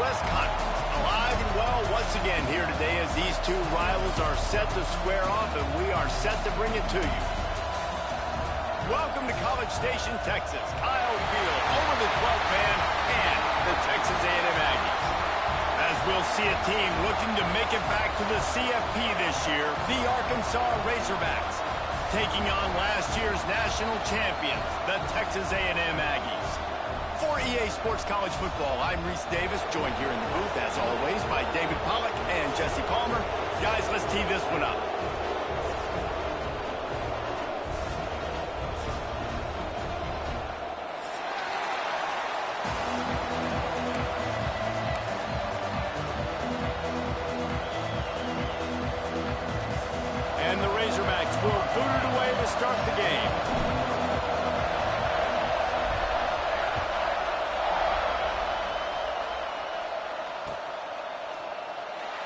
West Conference. Alive and well once again here today as these two rivals are set to square off, and we are set to bring it to you. Welcome to College Station, Texas. Kyle Field over the 12th man and the Texas A&M Aggies. As we'll see a team looking to make it back to the CFP this year, the Arkansas Razorbacks, taking on last year's national champions, the Texas A&M Aggies. For EA Sports College Football, I'm Reese Davis, joined here in the booth, as always, by David Pollack and Jesse Palmer. Guys, let's tee this one up. And the Razorbacks will boot it away to start the game.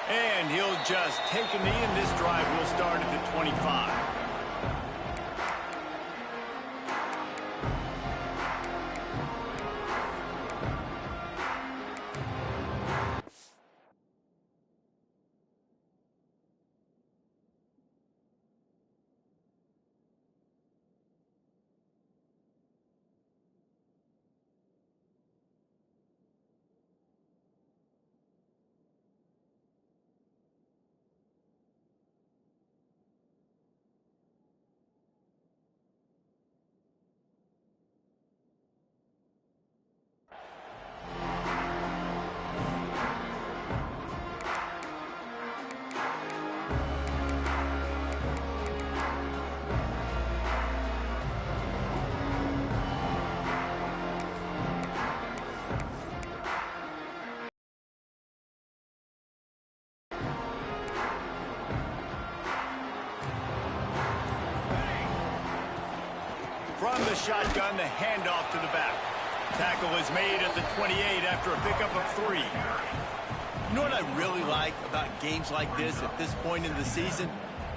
And he'll just take a knee, and this drive will start at the 25. From the shotgun, the handoff to the back. Tackle is made at the 28 after a pickup of 3. You know what I really like about games like this at this point in the season?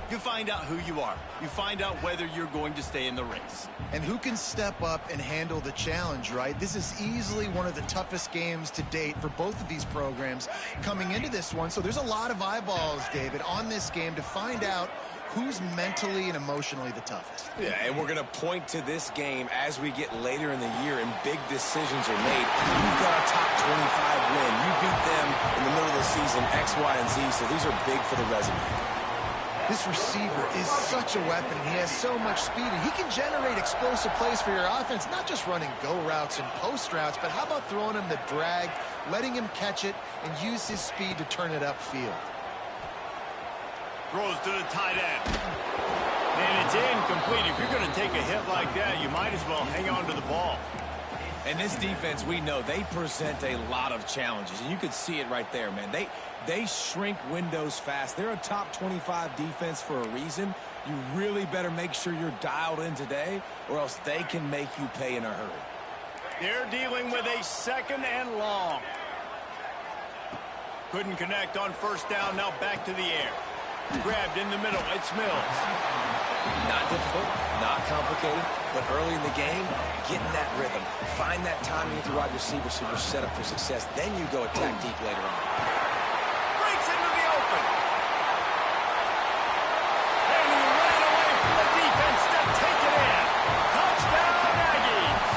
You find out who you are. You find out whether you're going to stay in the race. And who can step up and handle the challenge, right? This is easily one of the toughest games to date for both of these programs coming into this one. So there's a lot of eyeballs, David, on this game to find out who's mentally and emotionally the toughest. Yeah, and we're going to point to this game as we get later in the year and big decisions are made. You've got a top 25 win. You beat them in the middle of the season, X, Y, and Z, so these are big for the resume. This receiver is such a weapon. He has so much speed, and he can generate explosive plays for your offense, not just running go routes and post routes, but how about throwing him the drag, letting him catch it, and use his speed to turn it upfield. Throws to the tight end. And it's incomplete. If you're going to take a hit like that, you might as well hang on to the ball. And this defense, we know, they present a lot of challenges. And you could see it right there, man. They shrink windows fast. They're a top 25 defense for a reason. You really better make sure you're dialed in today, or else they can make you pay in a hurry. They're dealing with a 2nd and long. Couldn't connect on first down. Now back to the air. Grabbed in the middle. It's Mills. Not difficult, not complicated, but early in the game, getting that rhythm. Find that timing with the wide receiver so you're set up for success. Then you go attack deep later on. Breaks into the open. And he ran away from the defense to take it in. Touchdown, Aggies.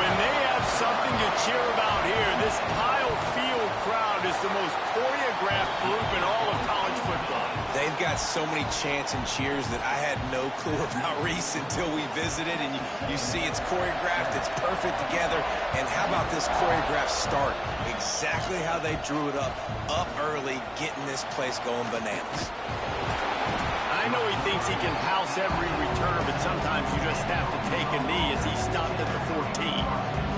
When they have something to cheer about here, this Kyle Field crowd is the most choreographed group in all of college football. They've got so many chants and cheers that I had no clue about Reese until we visited, and you see it's choreographed, it's perfect together, and how about this choreographed start? Exactly how they drew it up early, getting this place going bananas. I know he thinks he can house every return, but sometimes you just have to take a knee as he stopped at the 14.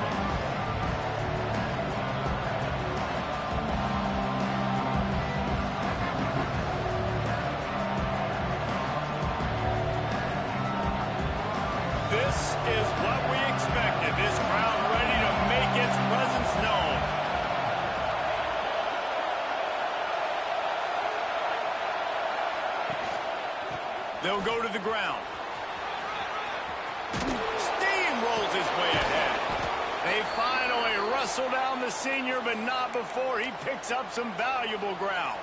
This is what we expected. This crowd ready to make its presence known. They'll go to the ground. Steamrolls his way ahead. They finally run wrestle down the senior, but not before he picks up some valuable ground.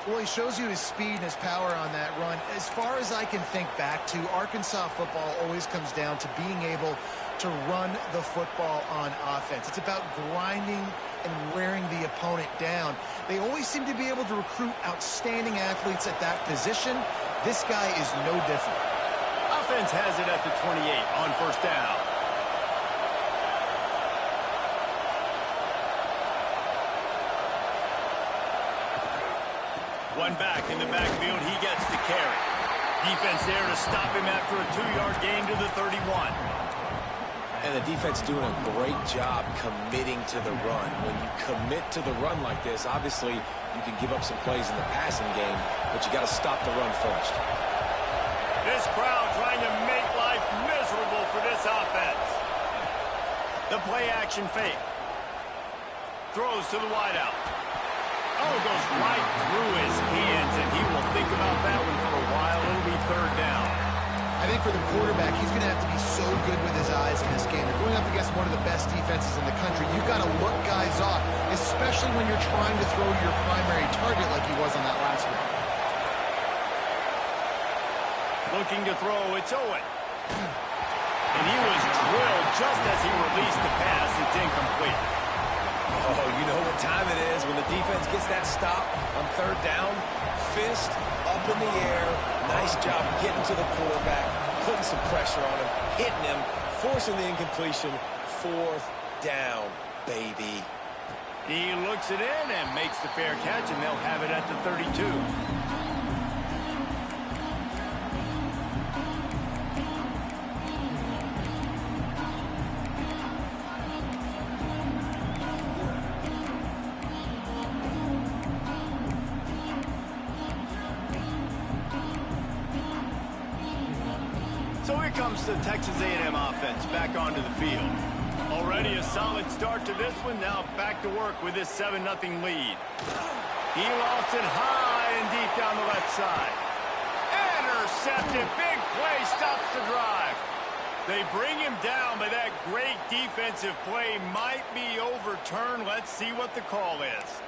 Well, he shows you his speed and his power on that run. As far as I can think back to, Arkansas football always comes down to being able to run the football on offense. It's about grinding and wearing the opponent down. They always seem to be able to recruit outstanding athletes at that position. This guy is no different. Offense has it at the 28 on first down. One back in the backfield, he gets the carry. Defense there to stop him after a 2-yard gain to the 31. And the defense doing a great job committing to the run. When you commit to the run like this, obviously you can give up some plays in the passing game, but you got to stop the run first. This crowd trying to make life miserable for this offense. The play action fake. Throws to the wideout. Oh, it goes right through his hands, and he will think about that one for a while. It'll be third down. I think for the quarterback, he's going to have to be so good with his eyes in this game. They're going up against one of the best defenses in the country. You've got to look guys off, especially when you're trying to throw your primary target like he was on that last one. Looking to throw, it's Owen. And he was drilled just as he released the pass. It's incomplete. Oh, you know what time it is when the defense gets that stop on third down. Fist up in the air. Nice job getting to the quarterback, putting some pressure on him, hitting him, forcing the incompletion. Fourth down, baby. He looks it in and makes the fair catch, and they'll have it at the 32. So here comes the Texas A&M offense back onto the field. Already a solid start to this one. Now back to work with this 7-0 lead. He lost it high and deep down the left side. Intercepted. Big play stops the drive. They bring him down, but that great defensive play might be overturned. Let's see what the call is.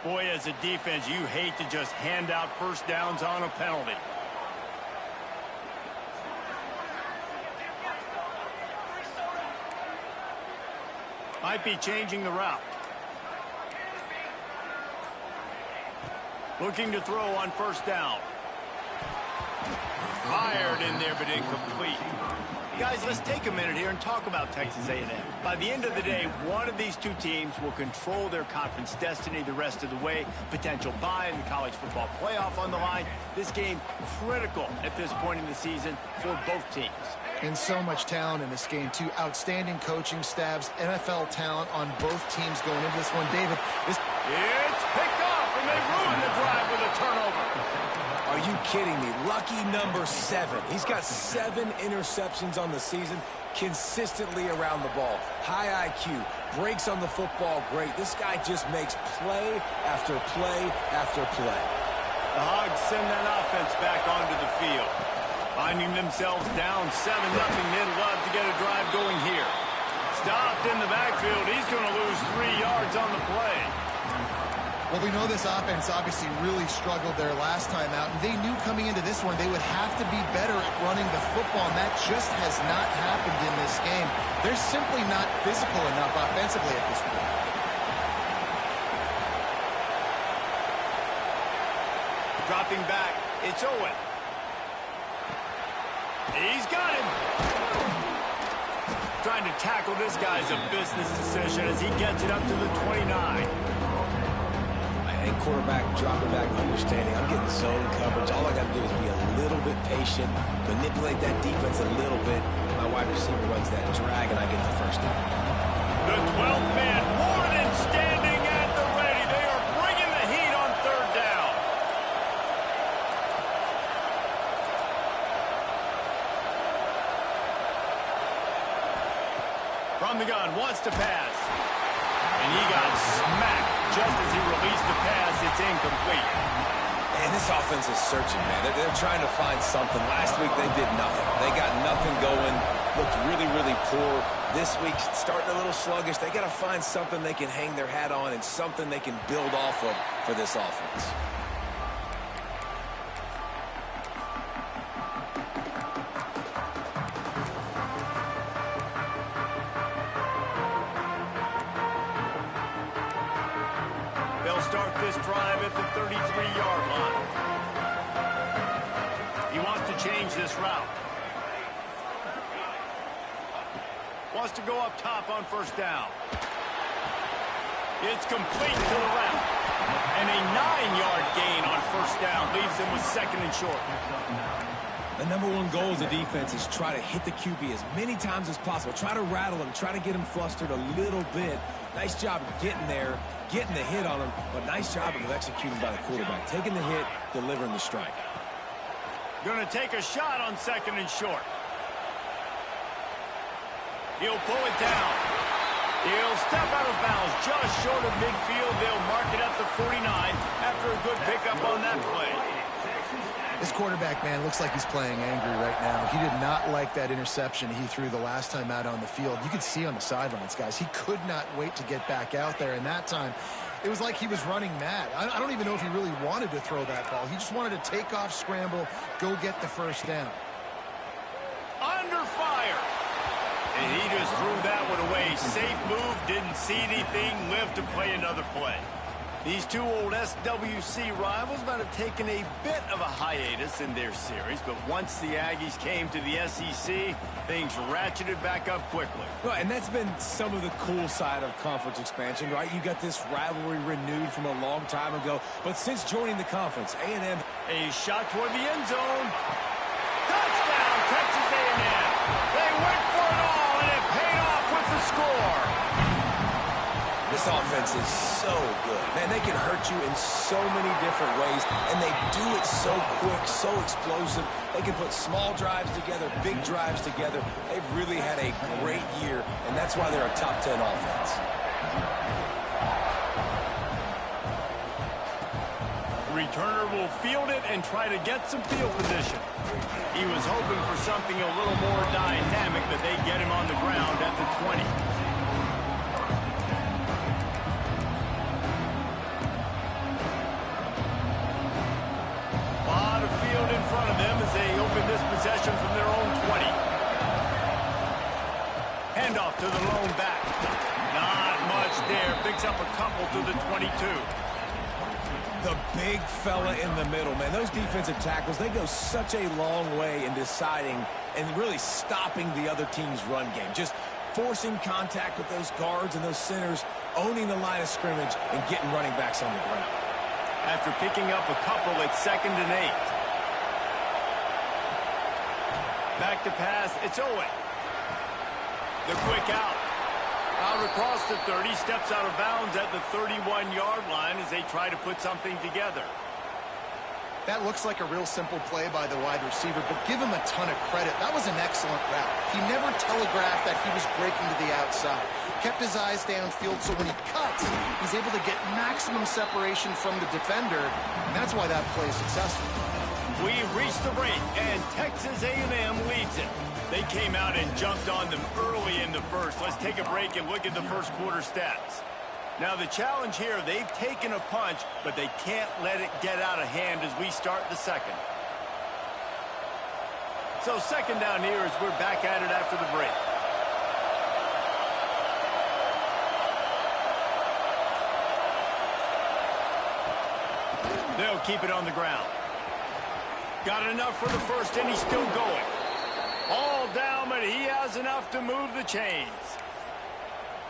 Boy, as a defense, you hate to just hand out first downs on a penalty. Might be changing the route. Looking to throw on first down. Fired in there, but incomplete. Guys, let's take a minute here and talk about Texas A&M. By the end of the day, one of these two teams will control their conference destiny the rest of the way. Potential bye in the college football playoff on the line. This game critical at this point in the season for both teams. And so much talent in this game, too. Outstanding coaching staffs, NFL talent on both teams going into this one. David, this... It's picked off, and they ruin the drive with a turnover. Are you kidding me? Lucky number 7. He's got 7 interceptions on the season, consistently around the ball. High IQ, breaks on the football great. This guy just makes play after play after play. The Hogs send that offense back onto the field. Finding themselves down 7-0, they'd love to get a drive going here. Stopped in the backfield. He's going to lose 3 yards on the play. Well, we know this offense obviously really struggled there last time out, and they knew coming into this one they would have to be better at running the football, and that just has not happened in this game. They're simply not physical enough offensively at this point. Dropping back, it's Owen. He's got him. Trying to tackle this guy's a business decision as he gets it up to the 29. And quarterback dropping back, understanding I'm getting zone coverage. All I got to do is be a little bit patient, manipulate that defense a little bit. My wide receiver runs that drag, and I get the first down. The 12th man, Warden, standing at the ready. They are bringing the heat on third down. From the gun, wants to pass. And he got smacked just as he released the pass. It's incomplete. And this offense is searching, man. They're trying to find something. Last week they did nothing. They got nothing going. looked really, really poor this week, starting a little sluggish. They got to find something they can hang their hat on and something they can build off of for this offense. They'll start this drive at the 33-yard line. He wants to change this route. Wants to go up top on first down. It's complete to the left. And a 9-yard gain on first down leaves them with second and short. The number one goal as a defense is try to hit the QB as many times as possible. Try to rattle him, try to get him flustered a little bit. Nice job of getting there, getting the hit on him, but nice job of executing by the quarterback. Taking the hit, delivering the strike. Going to take a shot on second and short. He'll pull it down. He'll step out of bounds just short of midfield. They'll mark it at the 49 after a good pickup on that play. This quarterback, man, looks like he's playing angry right now. He did not like that interception he threw the last time out on the field. You could see on the sidelines, guys, he could not wait to get back out there. And that time, it was like he was running mad. I don't even know if he really wanted to throw that ball. He just wanted to take off, scramble, go get the first down. Under fire. And he just threw that one away. Safe move, didn't see anything, lived to play another play. These two old SWC rivals might have taken a bit of a hiatus in their series, but once the Aggies came to the SEC, things ratcheted back up quickly. Well, and that's been some of the cool side of conference expansion, right? You got this rivalry renewed from a long time ago, but since joining the conference, A&M... A shot toward the end zone. Touchdown, Texas A&M. They went for it all, and it paid off with the score. This offense is so good. Man, they can hurt you in so many different ways, and they do it so quick, so explosive. They can put small drives together, big drives together. They've really had a great year, and that's why they're a top 10 offense. Returner will field it and try to get some field position. He was hoping for something a little more dynamic, but they get him on the ground at the 20. In front of them as they open this possession from their own 20. Handoff to the lone back. Not much there. Picks up a couple to the 22. The big fella in the middle, man. Those defensive tackles, they go such a long way in deciding and really stopping the other team's run game. Just forcing contact with those guards and those centers, owning the line of scrimmage, and getting running backs on the ground. After picking up a couple, it's 2nd and 8. Back to pass, it's Owen. The quick out. Out across the 30, steps out of bounds at the 31-yard line as they try to put something together. That looks like a real simple play by the wide receiver, but give him a ton of credit. That was an excellent route. He never telegraphed that he was breaking to the outside. Kept his eyes downfield, so when he cuts, he's able to get maximum separation from the defender, and that's why that play is successful. We've reached the break, and Texas A&M leads it. They came out and jumped on them early in the first. Let's take a break and look at the first quarter stats. Now, the challenge here, they've taken a punch, but they can't let it get out of hand as we start the second. So second down here as we're back at it after the break. They'll keep it on the ground. Got enough for the first, and he's still going. All down, but he has enough to move the chains.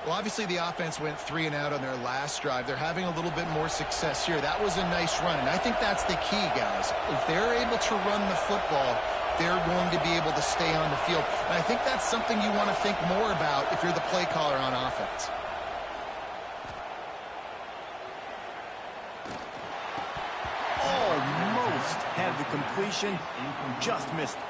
Well, obviously the offense went 3 and out on their last drive. They're having a little bit more success here. That was a nice run, and I think that's the key, guys. If they're able to run the football, they're going to be able to stay on the field. And I think that's something you want to think more about if you're the play caller on offense. Almost had the completion, just missed it.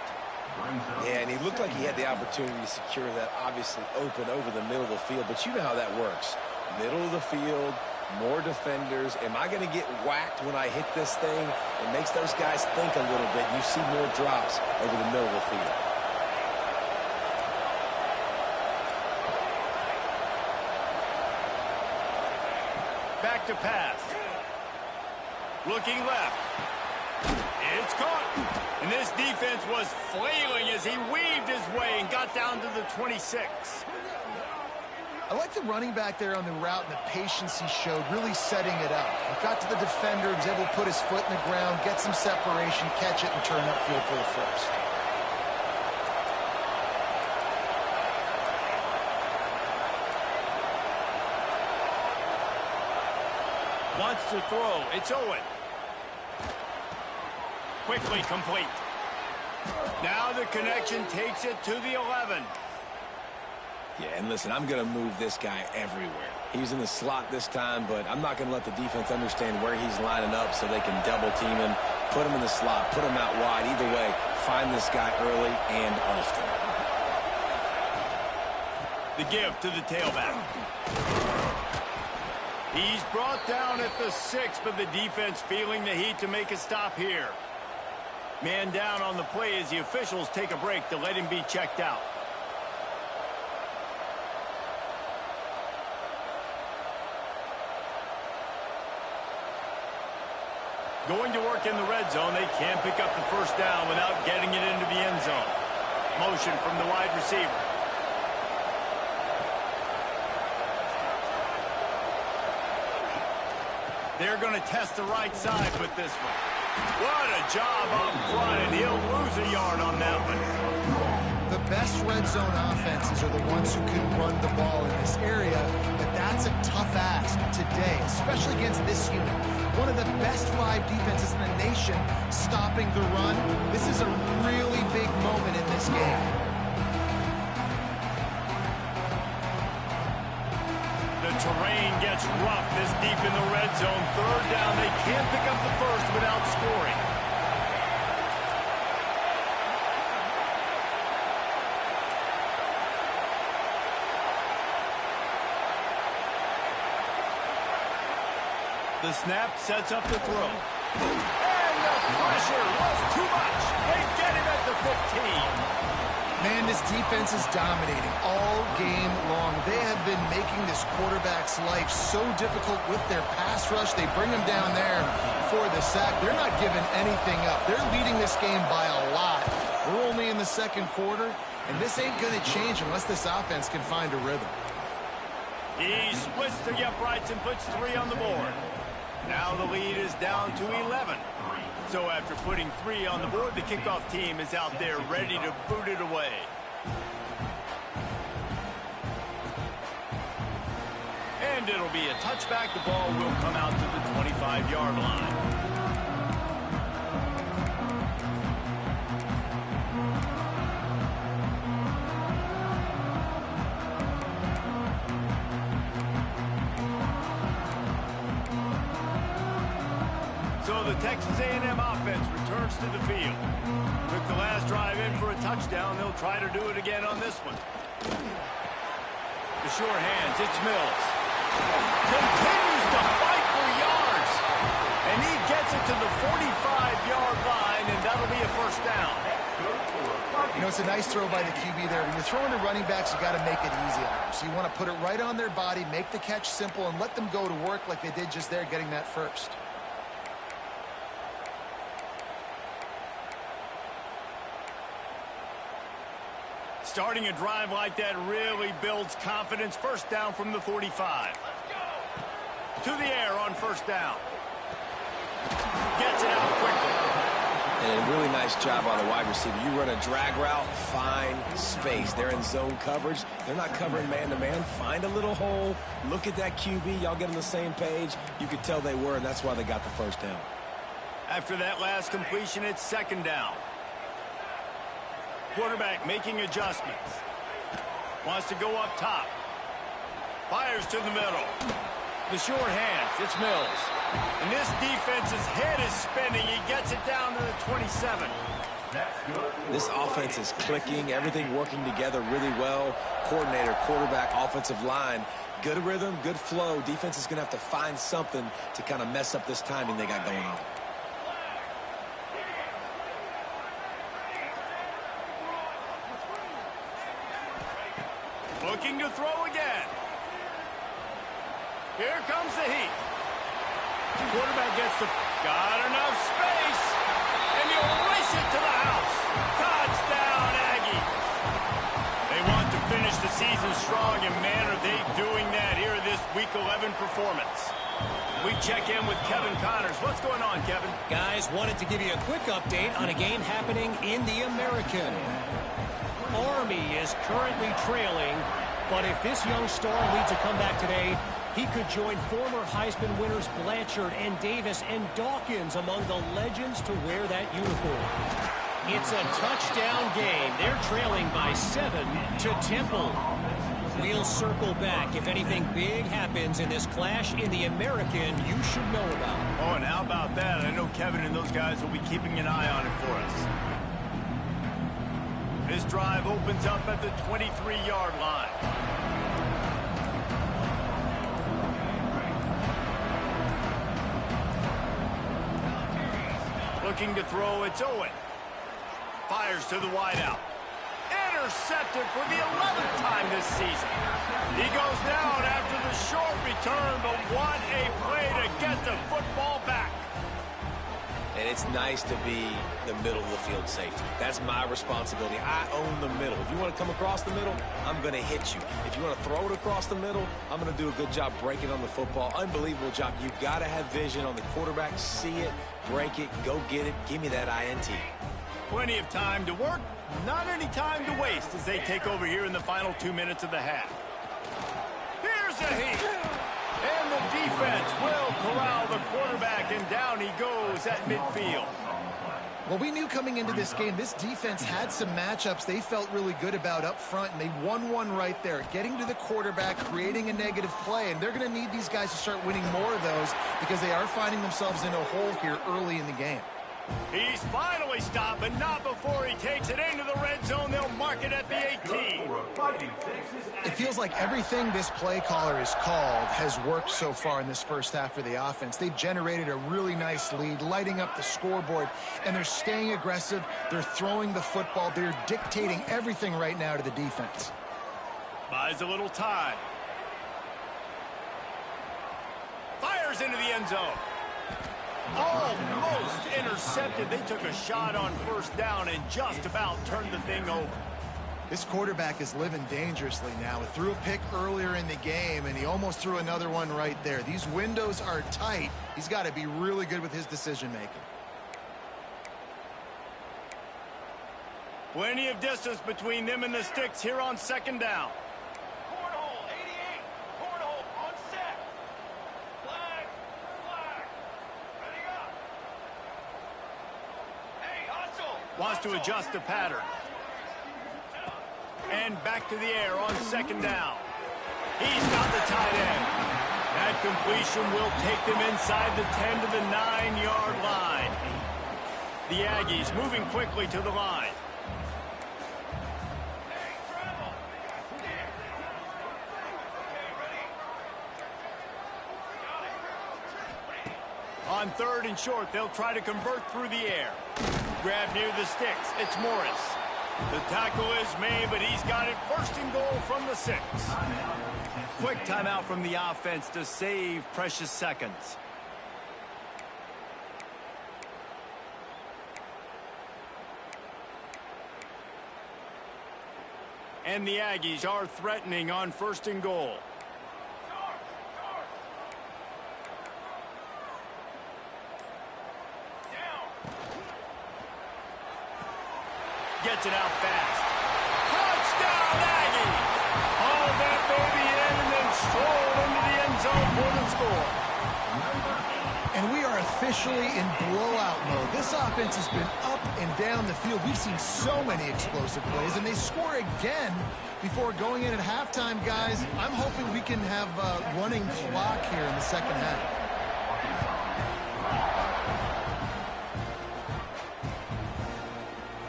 Yeah, and he looked like he had the opportunity to secure that obviously open over the middle of the field, but you know how that works. Middle of the field, more defenders. Am I going to get whacked when I hit this thing? It makes those guys think a little bit. You see more drops over the middle of the field. to pass. Looking left. It's caught. And this defense was flailing as he weaved his way and got down to the 26. I like the running back there on the route and the patience he showed, really setting it up. He got to the defender, was able to put his foot in the ground, get some separation, catch it, and turn upfield for the first. Wants to throw. It's Owen. Quickly complete. Now the connection takes it to the 11. Yeah, and listen, I'm going to move this guy everywhere. He's in the slot this time, but I'm not going to let the defense understand where he's lining up so they can double team him, put him in the slot, put him out wide. Either way, find this guy early and often. The give to the tailback. He's brought down at the 6, but the defense feeling the heat to make a stop here. Man down on the play as the officials take a break to let him be checked out. Going to work in the red zone. They can't pick up the first down without getting it into the end zone. Motion from the wide receiver. They're going to test the right side with this one. What a job up front, and he'll lose a yard on that one. The best red zone offenses are the ones who can run the ball in this area, but that's a tough ask today, especially against this unit. One of the best 5 defenses in the nation stopping the run. This is a really big moment in this game. The terrain gets rough this deep in the red zone. Third down, they can't pick up the first without scoring. The snap sets up the throw. And the pressure was too much. They get him at the 15. Man, this defense is dominating all game long. They have been making this quarterback's life so difficult with their pass rush. They bring him down there for the sack. They're not giving anything up. They're leading this game by a lot. We're only in the second quarter, and this ain't going to change unless this offense can find a rhythm. He splits the uprights and puts 3 on the board. Now the lead is down to 11. So after putting 3 on the board, the kickoff team is out there ready to boot it away. And it'll be a touchback. The ball will come out to the 25-yard line. So the Texas A&M offense returns to the field. Took the last drive in for a touchdown. They'll try to do it again on this one. The sure hands, it's Mills. Continues to fight for yards. And he gets it to the 45-yard line, and that'll be a first down. You know, it's a nice throw by the QB there. When you're throwing to running backs, you got to make it easy on them. So you want to put it right on their body, make the catch simple, and let them go to work like they did just there, getting that first. Starting a drive like that really builds confidence. First down from the 45. To the air on first down. Gets it out quickly. And a really nice job on the wide receiver. You run a drag route, find space. They're in zone coverage. They're not covering man-to-man. Find a little hole. Look at that QB. Y'all get on the same page. You could tell they were, and that's why they got the first down. After that last completion, it's second down. Quarterback making adjustments. Wants to go up top. Fires to the middle. The short hands. It's Mills. And this defense's head is spinning. He gets it down to the 27. This offense is clicking. Everything working together really well. Coordinator, quarterback, offensive line. Good rhythm, good flow. Defense is going to have to find something to kind of mess up this timing they got going on. Looking to throw again. Here comes the heat. Quarterback gets the... Got enough space. And he'll race it to the house. Touchdown, Aggie. They want to finish the season strong, and man, are they doing that here in this Week 11 performance. We check in with Kevin Connors. What's going on, Kevin? Guys, wanted to give you a quick update on a game happening in the American. Army is currently trailing, but if this young star leads a comeback today, he could join former Heisman winners Blanchard and Davis and Dawkins among the legends to wear that uniform. It's a touchdown game. They're trailing by 7 to Temple. We'll circle back. If anything big happens in this clash in the American, you should know about it. Oh, and how about that? I know Kevin and those guys will be keeping an eye on it for us. This drive opens up at the 23-yard line. Looking to throw, it's Owen. Fires to the wideout. Intercepted for the 11th time this season. He goes down after the short return, but what a play to get the football back. And it's nice to be the middle of the field safety. That's my responsibility. I own the middle. If you want to come across the middle, I'm going to hit you. If you want to throw it across the middle, I'm going to do a good job breaking on the football. Unbelievable job. You've got to have vision on the quarterback. See it, break it, go get it. Give me that INT. Plenty of time to work, not any time to waste as they take over here in the final 2 minutes of the half. Here's a heat. And the defense will corral the quarterback, and down he goes at midfield. Well, we knew coming into this game, this defense had some matchups they felt really good about up front, and they won one right there, getting to the quarterback, creating a negative play, and they're going to need these guys to start winning more of those because they are finding themselves in a hole here early in the game. He's finally stopped, but not before he takes it into the red zone. They'll mark it at the 18. It feels like everything this play caller has called has worked so far in this first half for the offense. They've generated a really nice lead, lighting up the scoreboard, and they're staying aggressive. They're throwing the football. They're dictating everything right now to the defense. Buys a little time. Fires into the end zone. Almost intercepted. They took a shot on first down and just about turned the thing over. This quarterback is living dangerously now. He threw a pick earlier in the game, and he almost threw another one right there. These windows are tight. He's got to be really good with his decision-making. Plenty of distance between them and the sticks here on second down. Cornhole, 88. Cornhole on set. Flag. Ready up. Hey, hustle. Wants to adjust the pattern. And back to the air on second down. He's got the tight end. That completion will take them inside the 10 to the 9-yard line. The Aggies moving quickly to the line. On third and short, they'll try to convert through the air. Grab near the sticks. It's Morris. The tackle is made, but he's got it first and goal from the 6. Quick timeout from the offense to save precious seconds. And the Aggies are threatening on first and goal. Gets it out fast. Touchdown, Aggie! All that baby in and then stroll into the end zone for the score. And we are officially in blowout mode. This offense has been up and down the field. We've seen so many explosive plays, and they score again before going in at halftime, guys. I'm hoping we can have a running clock here in the second half.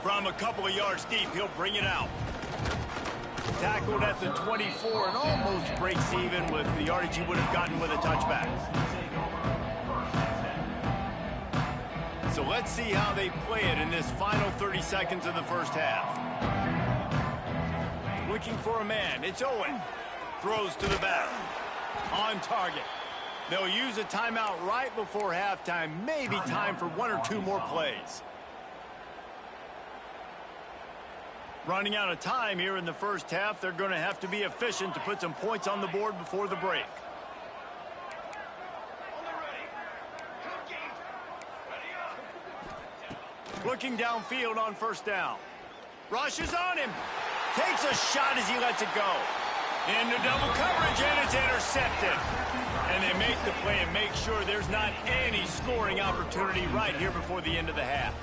From a couple of yards deep, he'll bring it out. Tackled at the 24 and almost breaks even with the yardage he would have gotten with a touchback. So let's see how they play it in this final 30 seconds of the first half. Looking for a man. It's Owen. Throws to the back. On target. They'll use a timeout right before halftime. Maybe time for 1 or 2 more plays. Running out of time here in the first half. They're going to have to be efficient to put some points on the board before the break. Looking downfield on first down. Rushes on him. Takes a shot as he lets it go. Into double coverage, and it's intercepted. And they make the play and make sure there's not any scoring opportunity right here before the end of the half.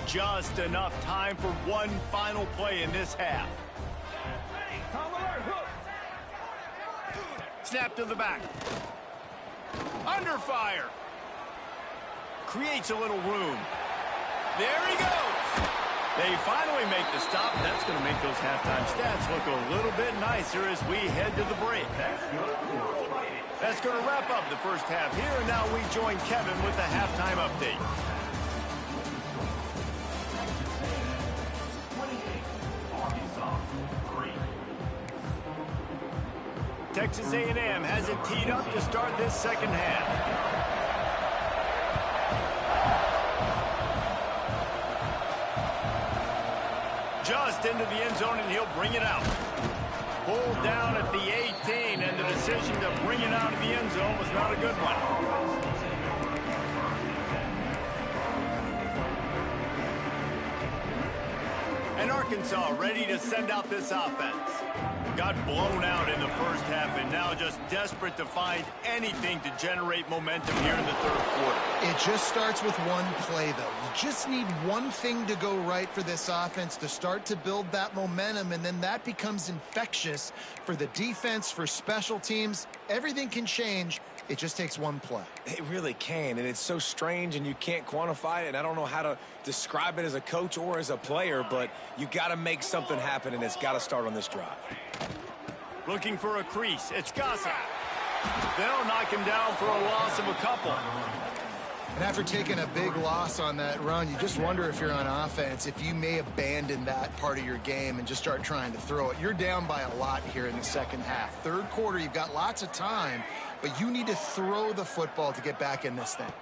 Just enough time for one final play in this half. Snap to the back. Under fire. Creates a little room. There he goes. They finally make the stop. That's going to make those halftime stats look a little bit nicer as we head to the break. That's going to wrap up the first half here. And now we join Kevin with the halftime update. Texas A&M has it teed up to start this second half. Just into the end zone, and he'll bring it out. Pulled down at the 18, and the decision to bring it out of the end zone was not a good one. And Arkansas ready to send out this offense. Got blown out in the first half and now just desperate to find anything to generate momentum here in the third quarter. It just starts with one play, though. You just need one thing to go right for this offense to start to build that momentum, and then that becomes infectious for the defense, for special teams. Everything can change. It just takes one play. It really can, and it's so strange, and you can't quantify it, and I don't know how to describe it as a coach or as a player, but you got to make something happen, and it's got to start on this drive. Looking for a crease. It's Gossett. They'll knock him down for a loss of a couple. And after taking a big loss on that run, you just wonder if you're on offense, if you may abandon that part of your game and just start trying to throw it. You're down by a lot here in the second half. Third quarter, you've got lots of time, but you need to throw the football to get back in this thing.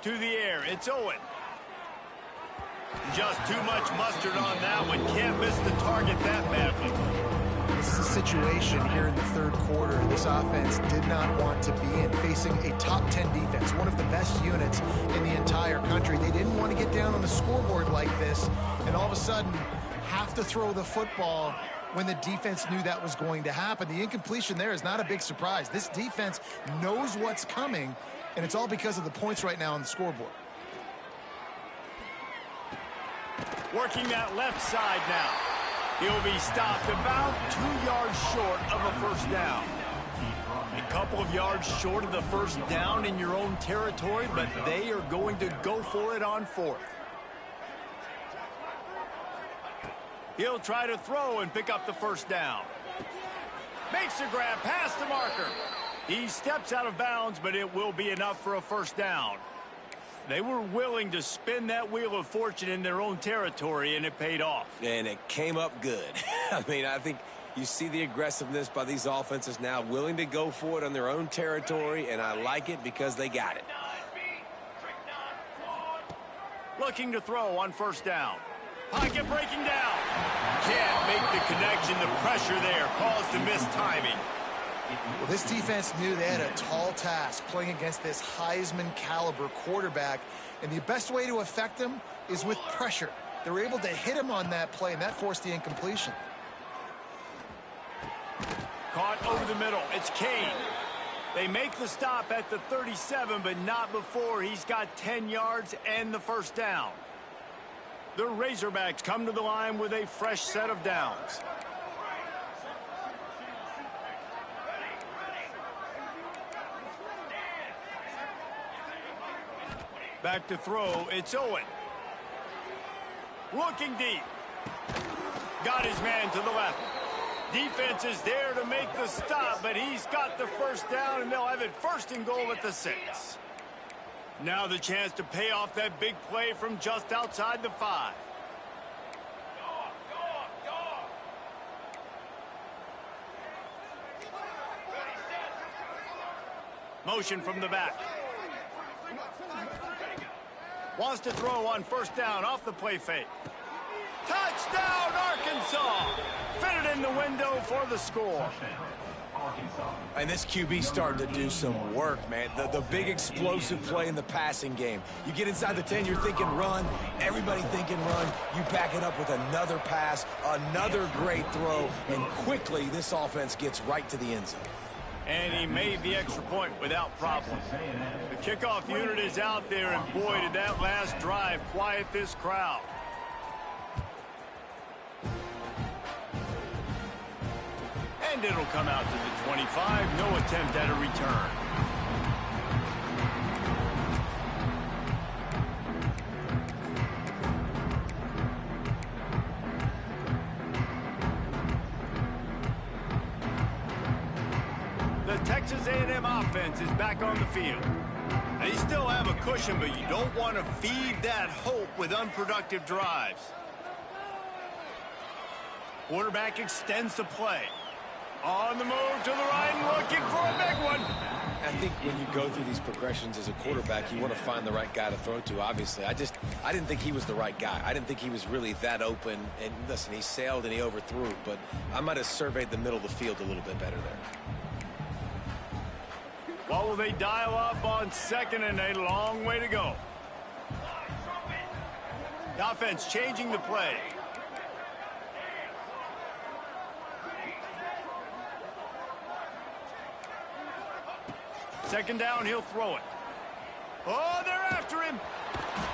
To the air, it's Owen. Just too much mustard on that one. Can't miss the target that badly. This is a situation here in the third quarter this offense did not want to be in, facing a top 10 defense, one of the best units in the entire country. They didn't want to get down on the scoreboard like this and all of a sudden have to throw the football when the defense knew that was going to happen. The incompletion there is not a big surprise. This defense knows what's coming, and it's all because of the points right now on the scoreboard. Working that left side now. He'll be stopped about 2 yards short of a first down. A couple of yards short of the first down in your own territory, but they are going to go for it on fourth. He'll try to throw and pick up the first down. Makes a grab past the marker. He steps out of bounds, but it will be enough for a first down. They were willing to spin that wheel of fortune in their own territory, and it paid off. And it came up good. I mean, I think you see the aggressiveness by these offenses now, willing to go for it on their own territory, and I like it because they got it. Looking to throw on first down. Pocket breaking down. Can't make the connection. The pressure there caused the missed timing. Well, this defense knew they had a tall task playing against this Heisman caliber quarterback, and the best way to affect him is with pressure. They were able to hit him on that play, and that forced the incompletion. Caught over the middle. It's Kane. They make the stop at the 37, but not before he's got 10 yards and the first down. The Razorbacks come to the line with a fresh set of downs. Back to throw, it's Owen. Looking deep. Got his man to the left. Defense is there to make the stop, but he's got the first down, and they'll have it first and goal at the 6. Now the chance to pay off that big play from just outside the 5. Motion from the back. Wants to throw on first down off the play fake. Touchdown, Arkansas! Fitted in the window for the score. And this QB's starting to do some work, man. The big explosive play in the passing game. You get inside the 10, you're thinking run. Everybody thinking run. You back it up with another pass, another great throw, and quickly this offense gets right to the end zone. And he made the extra point without problem. The kickoff unit is out there, and boy, did that last drive quiet this crowd. And it'll come out to the 25. No attempt at a return. The Texas A&M offense is back on the field. They still have a cushion, but you don't want to feed that hope with unproductive drives. Quarterback extends the play. On the move to the right, looking for a big one. I think when you go through these progressions as a quarterback, you want to find the right guy to throw to, obviously. I didn't think he was the right guy. I didn't think he was really that open. And listen, he sailed and he overthrew, but I might have surveyed the middle of the field a little bit better there. What will they dial up on second and a long way to go? The offense changing the play. Second down, he'll throw it. Oh, they're after him.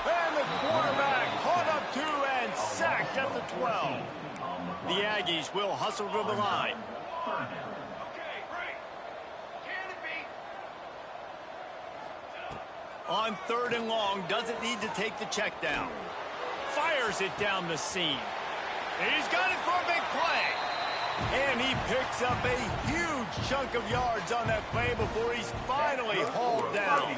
And the quarterback caught up to and sacked at the 12. The Aggies will hustle to the line. On third and long, doesn't need to take the check down. Fires it down the seam. He's got it for a big play. And he picks up a huge chunk of yards on that play before he's finally hauled down.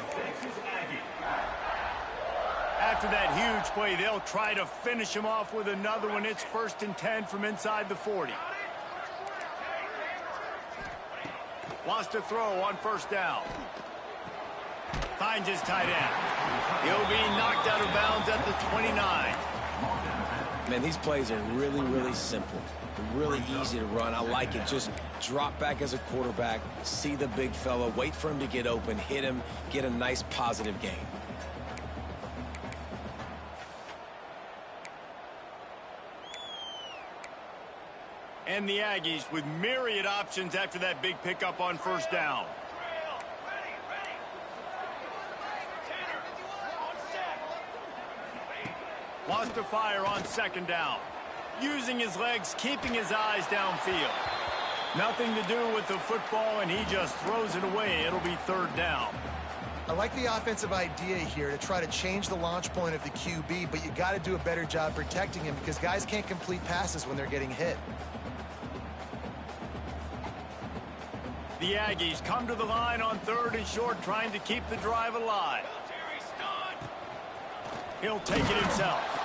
After that huge play, they'll try to finish him off with another one. It's 1st and 10 from inside the 40. Wants to throw on first down. Finds his tight end. He'll be knocked out of bounds at the 29. Man, these plays are really, really simple. Really easy to run. I like it. Just drop back as a quarterback, see the big fella, wait for him to get open, hit him, get a nice positive gain. And the Aggies with myriad options after that big pickup on first down. Wants to fire on second down. Using his legs, keeping his eyes downfield. Nothing to do with the football, and he just throws it away. It'll be third down. I like the offensive idea here to try to change the launch point of the QB, but you got to do a better job protecting him because guys can't complete passes when they're getting hit. The Aggies come to the line on third and short, trying to keep the drive alive. He'll take it himself.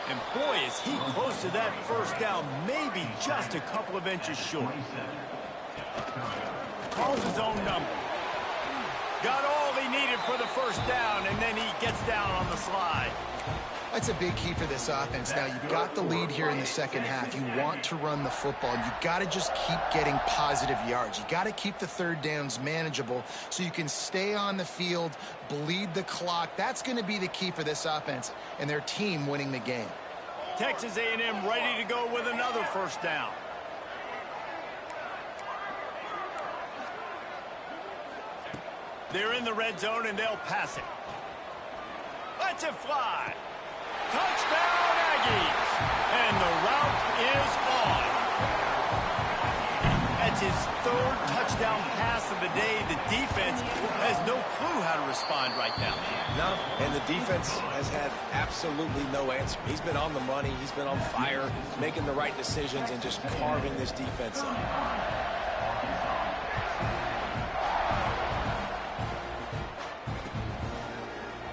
And boy, is he close to that first down, maybe just a couple of inches short. Calls his own number. Got all he needed for the first down, and then he gets down on the slide. That's a big key for this offense. Now, you've got the lead here in the second half. You want to run the football. You got to just keep getting positive yards. You got to keep the third downs manageable so you can stay on the field, bleed the clock. That's going to be the key for this offense and their team winning the game. Texas A&M ready to go with another first down. They're in the red zone, and they'll pass it. Let's it fly. Touchdown, Aggies. And the route is on. That's his third touchdown pass of the day. The defense has no clue how to respond right now. No, and the defense has had absolutely no answer. He's been on the money. He's been on fire, making the right decisions and just carving this defense up.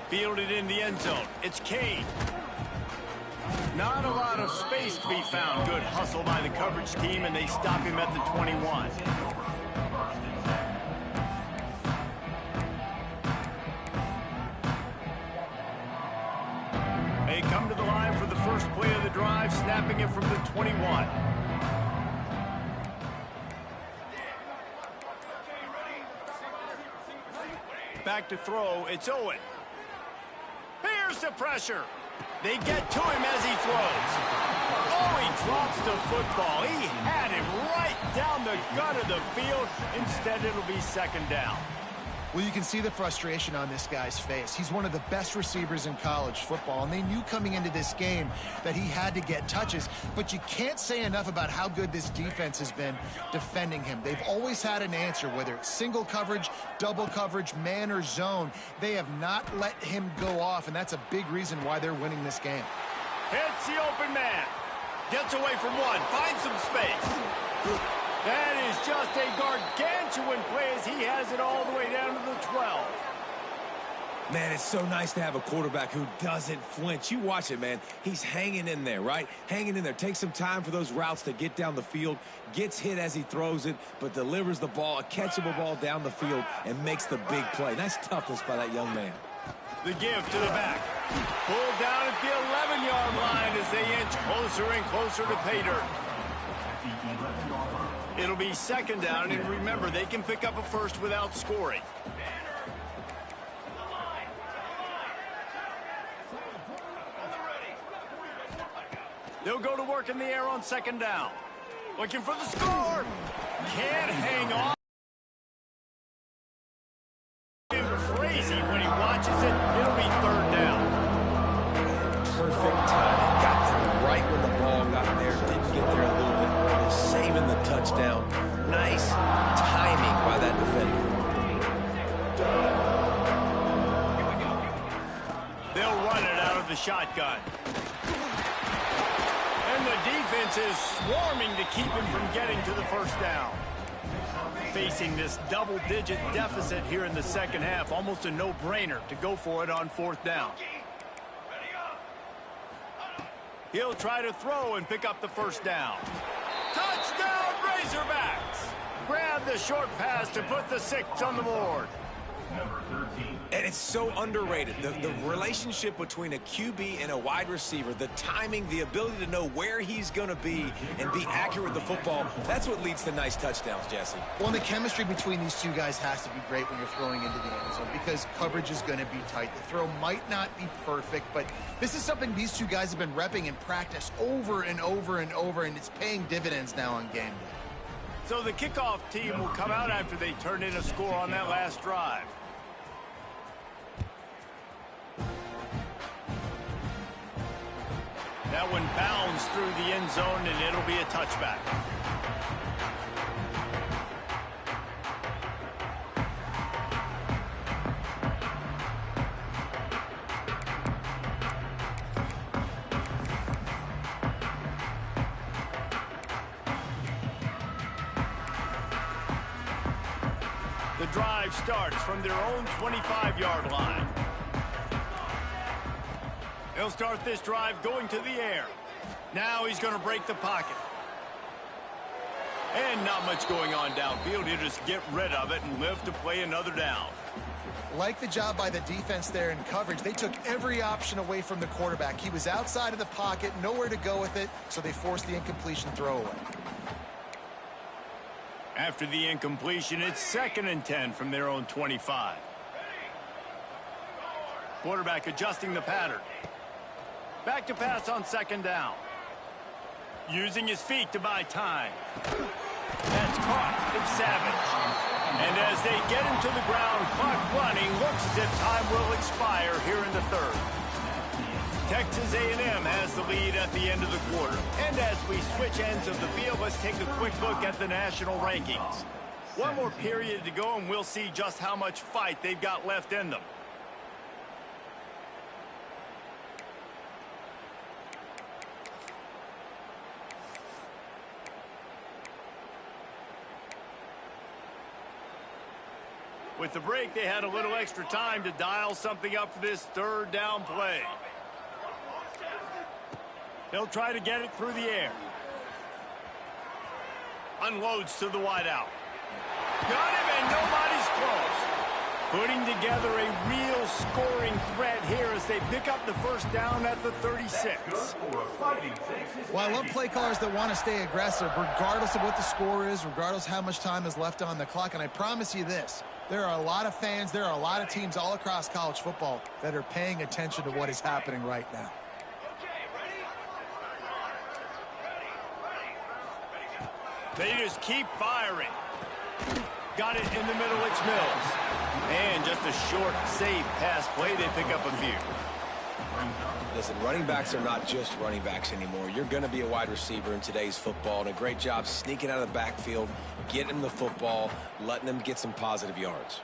Fielded in the end zone. It's Cade. Not a lot of space to be found. Good hustle by the coverage team, and they stop him at the 21. They come to the line for the first play of the drive, snapping it from the 21. Back to throw, it's Owen. Here's the pressure. They get to him as he throws. Oh, he drops the football. He had him right down the gut of the field. Instead, it'll be second down. Well, you can see the frustration on this guy's face. He's one of the best receivers in college football, and they knew coming into this game that he had to get touches, but you can't say enough about how good this defense has been defending him. They've always had an answer, whether it's single coverage, double coverage, man or zone. They have not let him go off, and that's a big reason why they're winning this game. Hits the open man. Gets away from one. Finds some space. That is just a gargantuan play as he has it all the way down to the 12. Man, it's so nice to have a quarterback who doesn't flinch. You watch it, man. He's hanging in there, right? Hanging in there. Takes some time for those routes to get down the field. Gets hit as he throws it, but delivers the ball, a catchable ball down the field, and makes the big play. Nice toughness by that young man. The give to the back. Pulled down at the 11-yard line as they inch closer and closer to pay dirt. It'll be second down, and remember, they can pick up a first without scoring. They'll go to work in the air on second down. Looking for the score. Can't hang on. Crazy when he watches it. It'll be third down. Perfect timing. Got there right when the ball got there. Didn't get there a little bit early. Saving the touchdown. Nice timing by that defender. They'll run it out of the shotgun. And the defense is swarming to keep him from getting to the first down. Facing this double-digit deficit here in the second half, almost a no-brainer to go for it on fourth down. He'll try to throw and pick up the first down. Touchdown, Razorbacks! Grab the short pass to put the 6 on the board. And it's so underrated. The relationship between a QB and a wide receiver, the timing, the ability to know where he's going to be and be accurate with the football, that's what leads to nice touchdowns, Jesse. Well, the chemistry between these two guys has to be great when you're throwing into the end zone because coverage is going to be tight. The throw might not be perfect, but this is something these two guys have been repping in practice over and over and over, and it's paying dividends now on game day. So the kickoff team will come out after they turn in a score on that last drive. That one bounds through the end zone, and it'll be a touchback. The drive starts from their own 25-yard line. He'll start this drive going to the air. Now he's going to break the pocket. And not much going on downfield. He'll just get rid of it and live to play another down. Like the job by the defense there in coverage, they took every option away from the quarterback. He was outside of the pocket, nowhere to go with it, so they forced the incompletion throwaway. After the incompletion, it's 2nd and 10 from their own 25. Quarterback adjusting the pattern. Back to pass on second down. Using his feet to buy time. That's caught. It's Savage. And as they get him to the ground, clock running, looks as if time will expire here in the third. Texas A&M has the lead at the end of the quarter. And as we switch ends of the field, let's take a quick look at the national rankings. One more period to go, and we'll see just how much fight they've got left in them. With the break, they had a little extra time to dial something up for this third down play. They'll try to get it through the air. Unloads to the wideout. Got him, and nobody's close. Putting together a real scoring threat here as they pick up the first down at the 36. Well, I love play callers that want to stay aggressive, regardless of what the score is, regardless how much time is left on the clock. And I promise you this, there are a lot of fans, there are a lot of teams all across college football that are paying attention to what is happening right now. They just keep firing. Got it in the middle, it's Mills. And just a short, safe pass play, they pick up a few. Listen, running backs are not just running backs anymore. You're going to be a wide receiver in today's football, and a great job sneaking out of the backfield, getting him the football, letting him get some positive yards.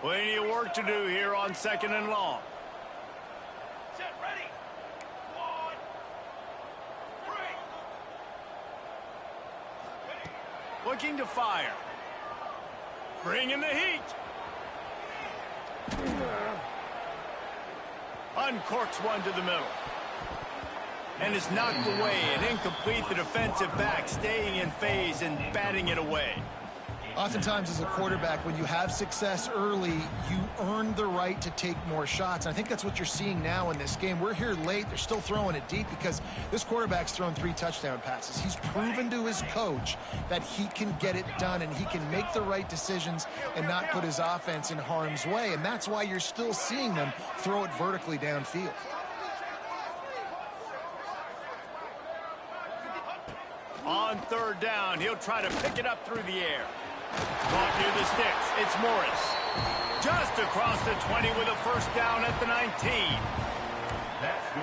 Plenty of work to do here on 2nd and long. Set, ready. 1, 3. Looking to fire. Bringing the heat. Uncorks one to the middle. And is knocked away and incomplete. The defensive back staying in phase and batting it away. Oftentimes as a quarterback, when you have success early, you earn the right to take more shots. And I think that's what you're seeing now in this game. We're here late. They're still throwing it deep because this quarterback's thrown 3 touchdown passes. He's proven to his coach that he can get it done and he can make the right decisions and not put his offense in harm's way. And that's why you're still seeing them throw it vertically downfield. On 3rd down, he'll try to pick it up through the air. Caught near the sticks. It's Morris. Just across the 20 with a first down at the 19.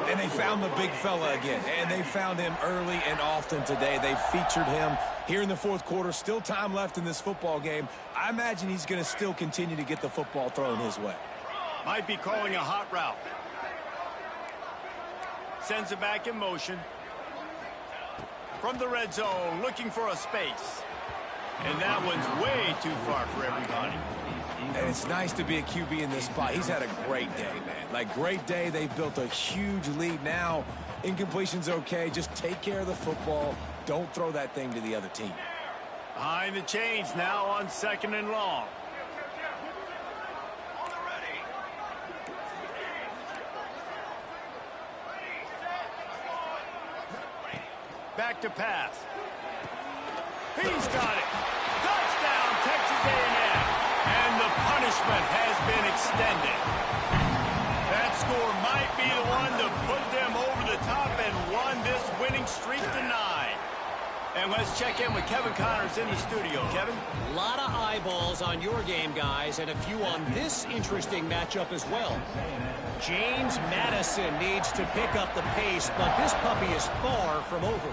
And they found the big fella again, and they found him early and often today. They featured him here in the 4th quarter. Still time left in this football game. I imagine he's going to still continue to get the football thrown his way. Might be calling a hot route. Sends it back in motion. From the red zone, looking for a space. And that one's way too far for everybody. And it's nice to be a QB in this spot. He's had a great day, man. Like, great day. They've built a huge lead now. Incompletion's okay. Just take care of the football. Don't throw that thing to the other team. Behind the chains now on 2nd and long. On the ready. Ready, set, 1. Back to pass. He's got it. Touchdown, Texas A&M. And the punishment has been extended. That score might be the one to put them over the top and run this winning streak to 9. And let's check in with Kevin Connors in the studio. Kevin? A lot of eyeballs on your game, guys, and a few on this interesting matchup as well. James Madison needs to pick up the pace, but this puppy is far from over.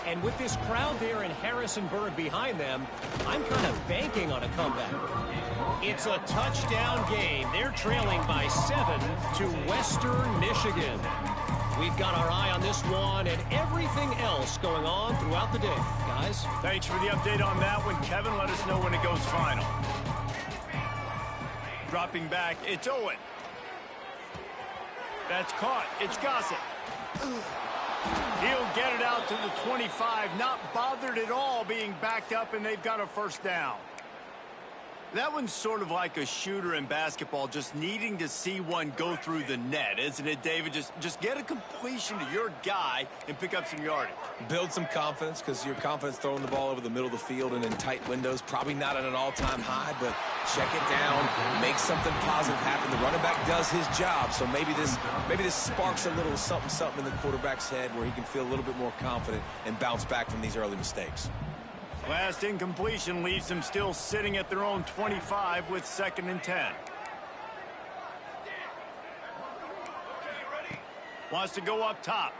And with this crowd there in Harrisonburg behind them, I'm kind of banking on a comeback. It's a touchdown game. They're trailing by 7 to Western Michigan. We've got our eye on this one and everything else going on throughout the day, guys. Thanks for the update on that one, Kevin. Let us know when it goes final. Dropping back, it's Owen. That's caught. It's Gossett. He'll get it out to the 25, not bothered at all being backed up, and they've got a first down. That one's sort of like a shooter in basketball, just needing to see one go through the net, isn't it, David? Just get a completion to your guy and pick up some yardage. Build some confidence, because your confidence throwing the ball over the middle of the field and in tight windows, probably not at an all-time high, but check it down, make something positive happen. The running back does his job, so maybe this sparks a little something in the quarterback's head where he can feel a little bit more confident and bounce back from these early mistakes. Last incompletion leaves them still sitting at their own 25 with 2nd and 10. Wants to go up top.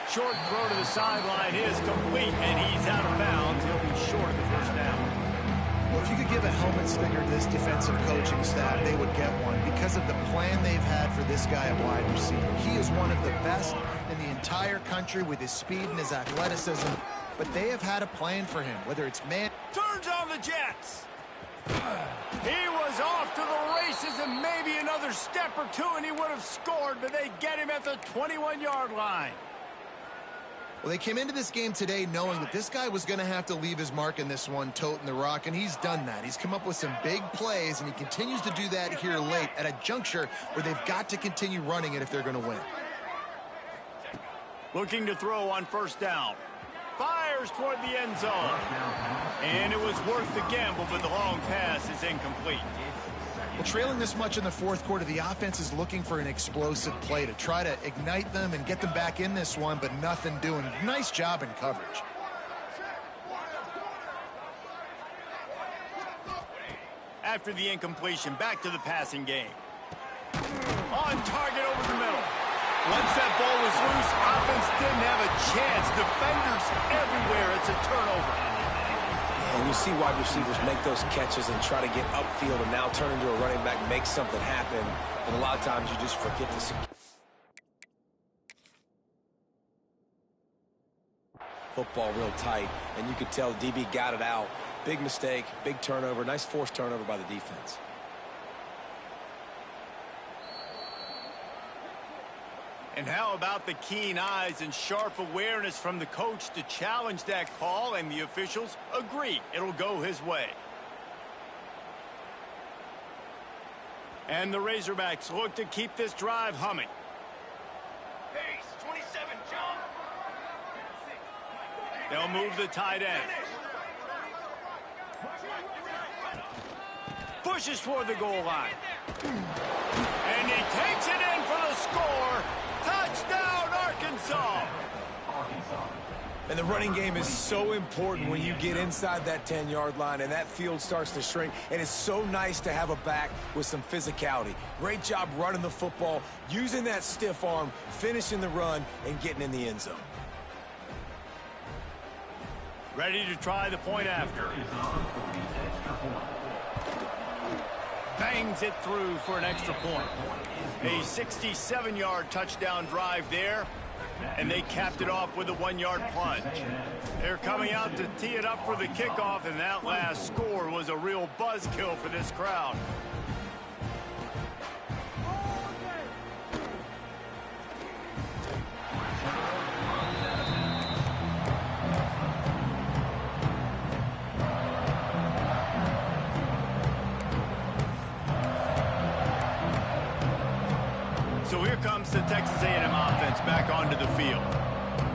Short throw to the sideline is complete, and he's out of bounds. He'll be short of the first down. Well, if you could give a helmet sticker to this defensive coaching staff, they would get one because of the plan they've had for this guy at wide receiver. He is one of the best in the entire country with his speed and his athleticism. But they have had a plan for him, whether it's man. Turns on the Jets. He was off to the races and maybe another step or two and he would have scored, but they get him at the 21-yard line. Well, they came into this game today knowing that this guy was going to have to leave his mark in this one, toting the rock, and he's done that. He's come up with some big plays, and he continues to do that here late at a juncture where they've got to continue running it if they're going to win. Looking to throw on first down. Fires toward the end zone. And it was worth the gamble, but the long pass is incomplete. Well, trailing this much in the fourth quarter, the offense is looking for an explosive play to try to ignite them and get them back in this one, but nothing doing. Nice job in coverage. After the incompletion, back to the passing game. On target over the middle. Once that ball was loose, offense didn't have a chance. Defenders everywhere. It's a turnover. And you see wide receivers make those catches and try to get upfield and now turn into a running back, make something happen. And a lot of times you just forget to secure. Football real tight, and you could tell the DB got it out. Big mistake, big turnover, nice forced turnover by the defense. And how about the keen eyes and sharp awareness from the coach to challenge that call, and the officials agree it'll go his way. And the Razorbacks look to keep this drive humming. Pace, 27, jump. They'll move the tight end. Pushes toward the goal line. And he takes it in for the score. Touchdown, Arkansas! And the running game is so important when you get inside that 10-yard line and that field starts to shrink. And it's so nice to have a back with some physicality. Great job running the football, using that stiff arm, finishing the run, and getting in the end zone. Ready to try the point after. Bangs it through for an extra point. A 67-yard touchdown drive there, and they capped it off with a 1-yard plunge. They're coming out to tee it up for the kickoff, and that last score was a real buzzkill for this crowd. So here comes the Texas A&M offense back onto the field.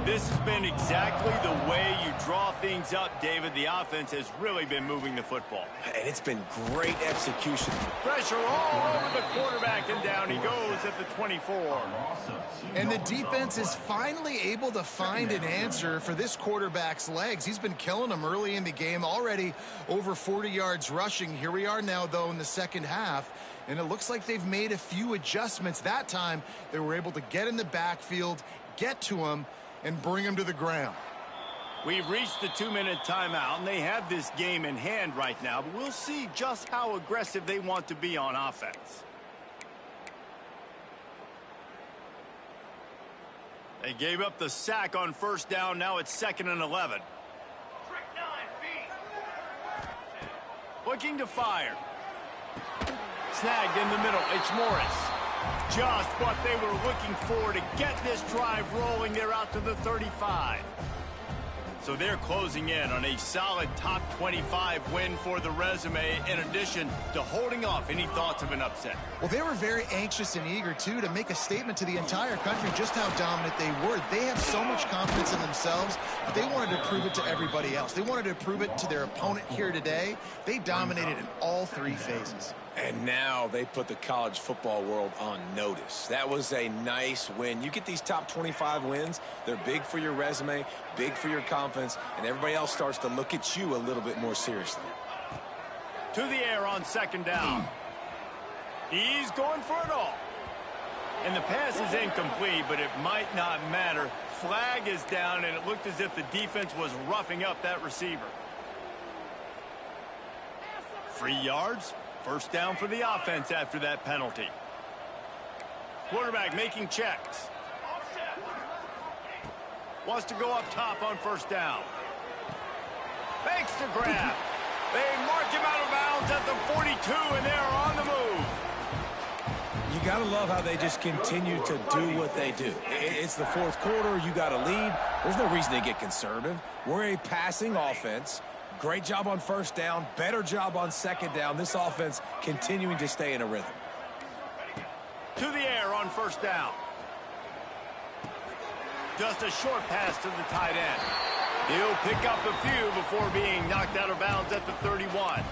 This has been exactly the way you draw things up, David. The offense has really been moving the football. And it's been great execution. Pressure all over the quarterback, and down he goes at the 24. And the defense is finally able to find an answer for this quarterback's legs. He's been killing them early in the game, already over 40 yards rushing. Here we are now, though, in the second half. And it looks like they've made a few adjustments. That time, they were able to get in the backfield, get to him, and bring him to the ground. We've reached the 2-minute timeout, and they have this game in hand right now, but we'll see just how aggressive they want to be on offense. They gave up the sack on first down. Now it's 2nd and 11. Trick 9, B. Looking to fire. Snagged in the middle. It's Morris. Just what they were looking for to get this drive rolling. They're out to the 35. So they're closing in on a solid top 25 win for the resume, in addition to holding off any thoughts of an upset. Well, they were very anxious and eager, too, to make a statement to the entire country just how dominant they were. They have so much confidence in themselves, but they wanted to prove it to everybody else. They wanted to prove it to their opponent here today. They dominated in all 3 phases. And now they put the college football world on notice. That was a nice win. You get these top 25 wins, they're big for your resume, big for your confidence, and everybody else starts to look at you a little bit more seriously. To the air on 2nd down. He's going for it all. And the pass is incomplete, but it might not matter. Flag is down, and it looked as if the defense was roughing up that receiver. 3 yards. First down for the offense after that penalty. Quarterback making checks. Wants to go up top on first down. Makes the grab. They mark him out of bounds at the 42, and they're on the move. You got to love how they just continue to do what they do. It's the fourth quarter. You got a lead. There's no reason to get conservative. We're a passing offense. Great job on first down. Better job on second down. This offense continuing to stay in a rhythm. To the air on first down. Just a short pass to the tight end. He'll pick up a few before being knocked out of bounds at the 31.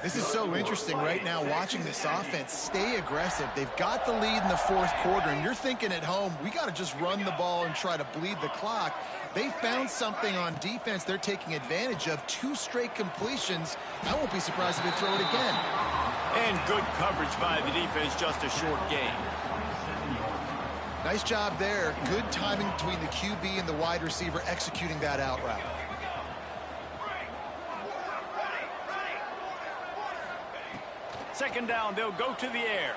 This is so interesting right now watching this offense stay aggressive. They've got the lead in the fourth quarter, and you're thinking at home, we got to just run the ball and try to bleed the clock. They found something on defense they're taking advantage of. 2 straight completions. I won't be surprised if they throw it again. And good coverage by the defense, just a short gain. Nice job there. Good timing between the QB and the wide receiver executing that out route. Second down, they'll go to the air.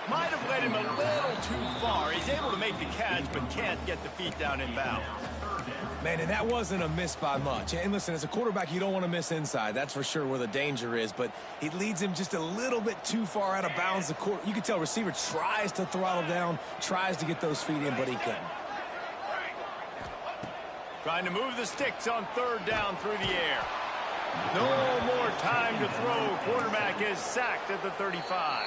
Might have led him a little too far. He's able to make the catch, but can't get the feet down in bounds. Man, and that wasn't a miss by much. And listen, as a quarterback, you don't want to miss inside. That's for sure where the danger is. But it leads him just a little bit too far out of bounds. You can tell receiver tries to throttle down, tries to get those feet in, but he couldn't. Trying to move the sticks on third down through the air. No more time to throw. Quarterback is sacked at the 35.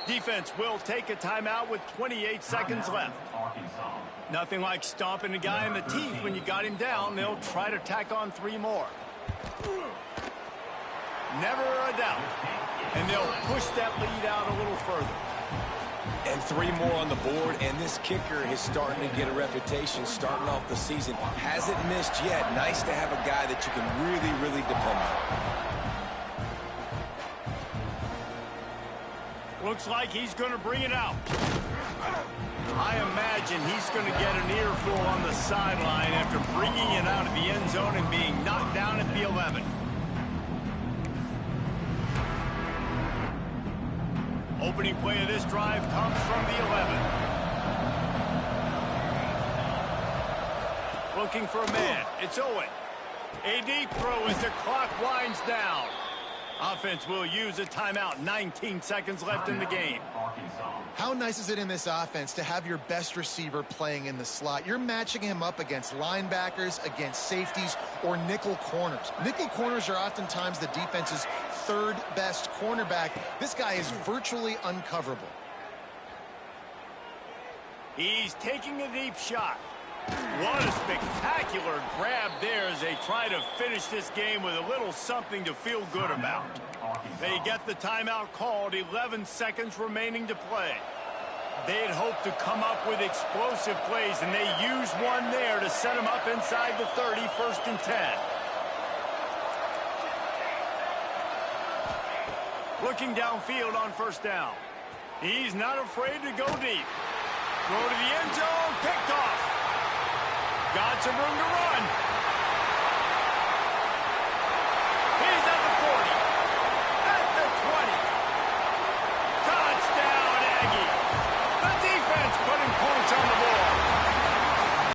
Defense will take a timeout with 28 seconds left. Nothing like stomping a guy in the teeth when you got him down. They'll try to tack on 3 more. Never a doubt. And they'll push that lead out a little further. And 3 more on the board, and this kicker is starting to get a reputation starting off the season. Hasn't missed yet. Nice to have a guy that you can really, really depend on. Looks like he's going to bring it out. I imagine he's going to get an earful on the sideline after bringing it out of the end zone and being knocked down at the 11. Opening play of this drive comes from the 11. Looking for a man. It's Owen. A deep throw as the clock winds down. Offense will use a timeout. 19 seconds left in the game. How nice is it in this offense to have your best receiver playing in the slot? You're matching him up against linebackers, against safeties, or nickel corners. Nickel corners are oftentimes the defense's 3rd best cornerback. This guy is virtually uncoverable. He's taking a deep shot. What a spectacular grab there as they try to finish this game with a little something to feel good about. They get the timeout called, 11 seconds remaining to play. They had hoped to come up with explosive plays, and they used one there to set them up inside the 30, 1st and 10. Looking downfield on first down. He's not afraid to go deep. Throw to the end zone, picked off. Got some room to run. He's at the 40. At the 20. Touchdown, Aggie.